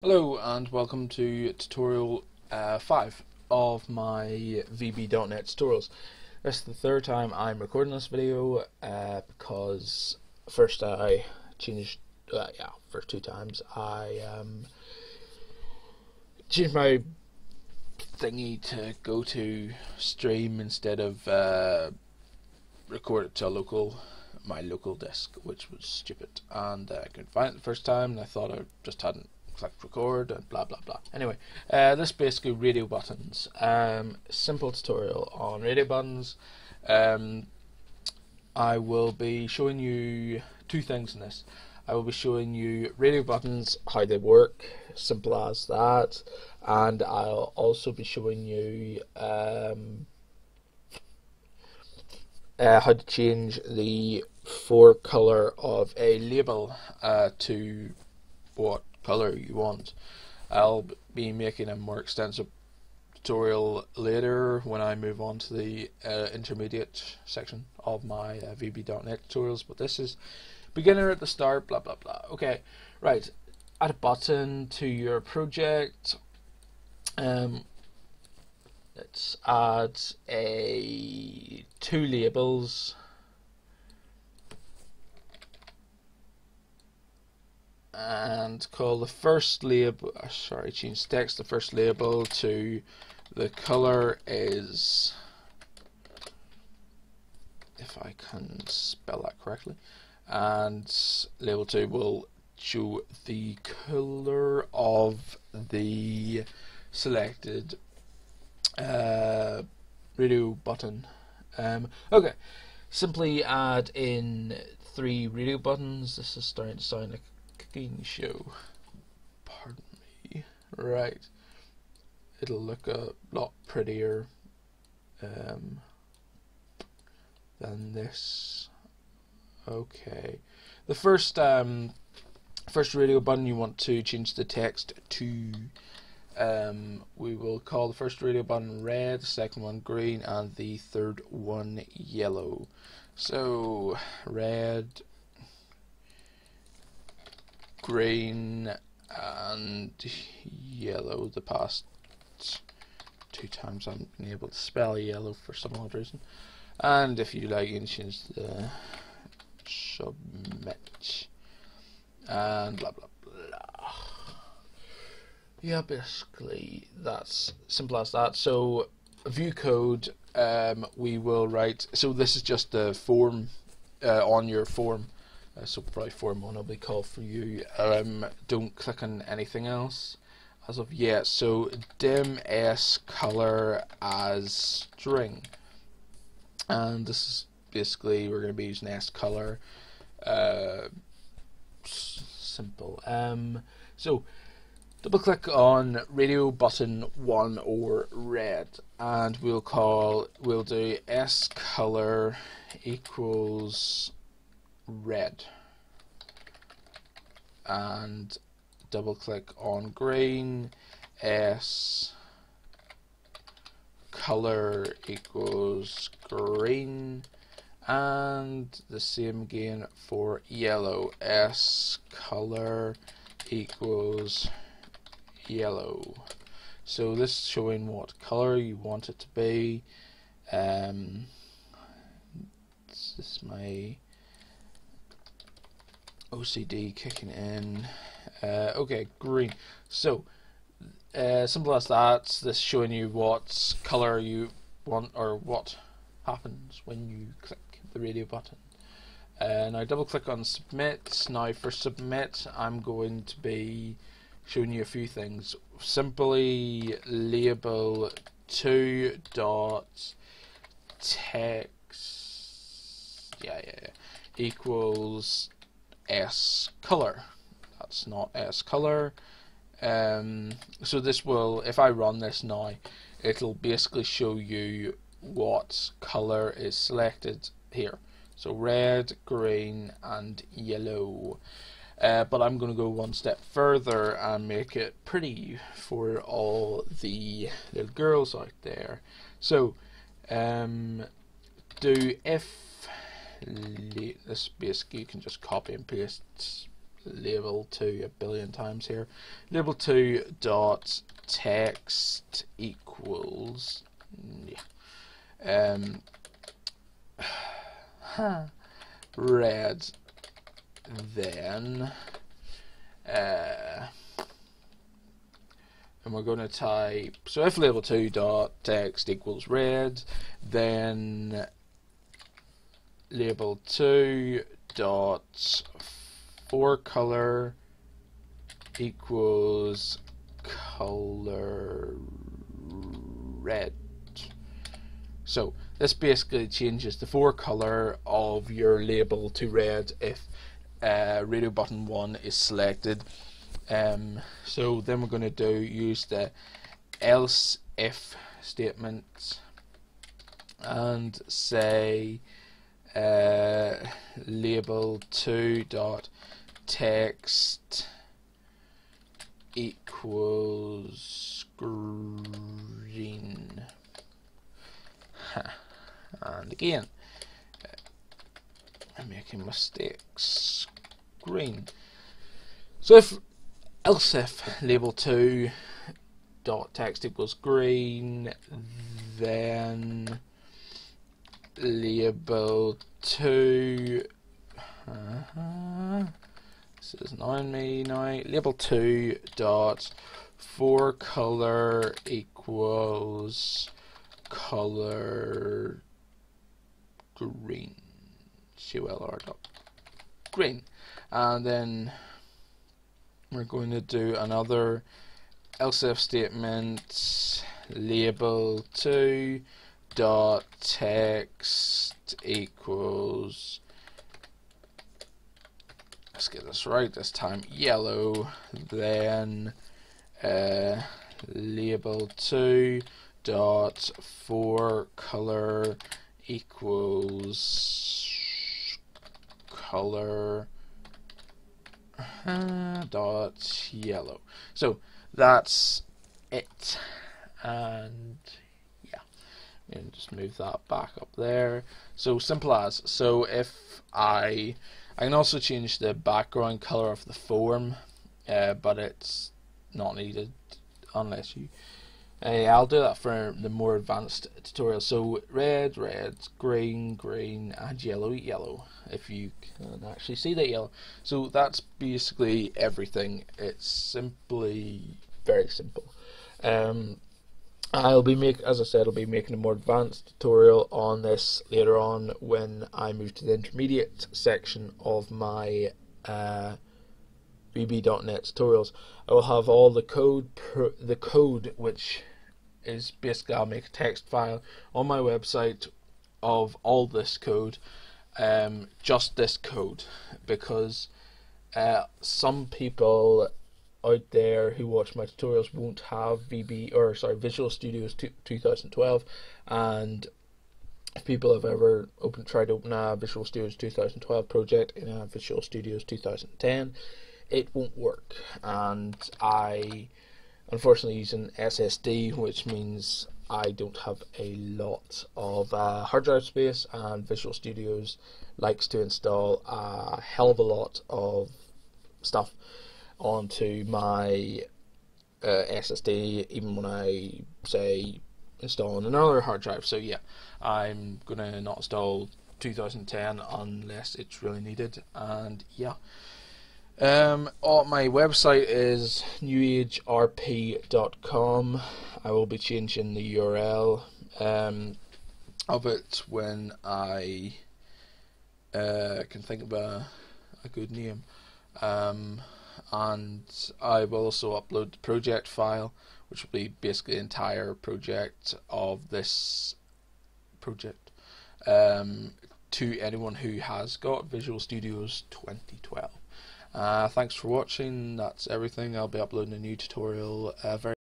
Hello and welcome to tutorial 5 of my VB.NET tutorials. This is the third time I'm recording this video because first I changed, first two times I changed my thingy to go to stream instead of record it to my local disk, which was stupid, and I couldn't find it the first time and I thought I just hadn't clicked record and blah blah blah. Anyway, this is basically radio buttons. Simple tutorial on radio buttons. I will be showing you two things in this. I will be showing you radio buttons, how they work, simple as that, and I'll also be showing you how to change the color of a label to what color you want. I'll be making a more extensive tutorial later when I move on to the intermediate section of my VB.NET tutorials, but this is beginner at the start, blah blah blah. Okay, right, add a button to your project. Let's add two labels. And call the first label, change text, the first label to the color is, if I can spell that correctly, and label 2 will show the color of the selected radio button. Okay, simply add in 3 radio buttons. This is starting to sound like cooking show. Pardon me. Right. It'll look a lot prettier than this. Okay. The first radio button, you want to change the text to we will call the first radio button red, the second one green, and the third one yellow. So red, green and yellow. The past 2 times I've been able to spell yellow for some odd reason. And if you like, you can change the submit and blah blah blah. Yeah, basically that's simple as that. So view code, we will write. So this is just the form on your form. So probably form 1 will be called for you. Don't click on anything else as of yet. So dim s color as string, and this is basically we're going to be using s color. Simple. So double click on radio button 1 or red, and we'll do s color equals red, and double click on green, s color equals green, and the same again for yellow, s color equals yellow. So this is showing what color you want it to be. This is my OCD kicking in. Okay, green. So simple as that. This is showing you what color you want, or what happens when you click the radio button. Now double click on submit. Now for submit, I'm going to be showing you a few things. Simply label 2 dot text equals s color. That's not s color. So this will, if I run this now, it'll basically show you what color is selected here. So red, green and yellow. But I'm going to go one step further and make it pretty for all the little girls out there. So do if this, basically you can just copy and paste label2 a billion times here. Label2 dot text equals red, then and we're going to type, so if label2 dot text equals red, then label2 dot forecolor equals color red. So this basically changes the forecolor of your label to red if radio button 1 is selected. So then we're going to use the else if statement and say label2 dot text equals green. And again, I'm making mistakes. Green. So if else if label2 dot text equals green, then label2 this is annoying me now. Label2 dot forecolor equals color green. COLR dot green, and then we're going to do another else if statement. Label2 dot text equals, let's get this right this time, yellow, then label2 dot forecolor equals color dot yellow. So that's it, and yeah, and just move that back up there. So simple as. So if I can also change the background color of the form, but it's not needed unless you I'll do that for the more advanced tutorials. So red, green, green, and yellow, yellow, if you can actually see that yellow. So that's basically everything. It's simply very simple. I'll be as I said, I'll be making a more advanced tutorial on this later on when I move to the intermediate section of my VB.NET tutorials. I will have all the code, which is basically, I'll make a text file on my website of all this code, just this code, because some people out there who watch my tutorials won't have Visual Studio 2012, and if people have ever tried to open a Visual Studio 2012 project in a Visual Studio 2010, it won't work. And I unfortunately use an SSD, which means I don't have a lot of hard drive space, and Visual Studios likes to install a hell of a lot of stuff onto my SSD, even when I say install another hard drive. So yeah, I'm gonna not install 2010 unless it's really needed. And yeah, my website is newagerp.com. I will be changing the URL of it when I can think of a good name. And I will also upload the project file, which will be basically the entire project of this project, to anyone who has got Visual Studios 2012. Thanks for watching. That's everything. I'll be uploading a new tutorial very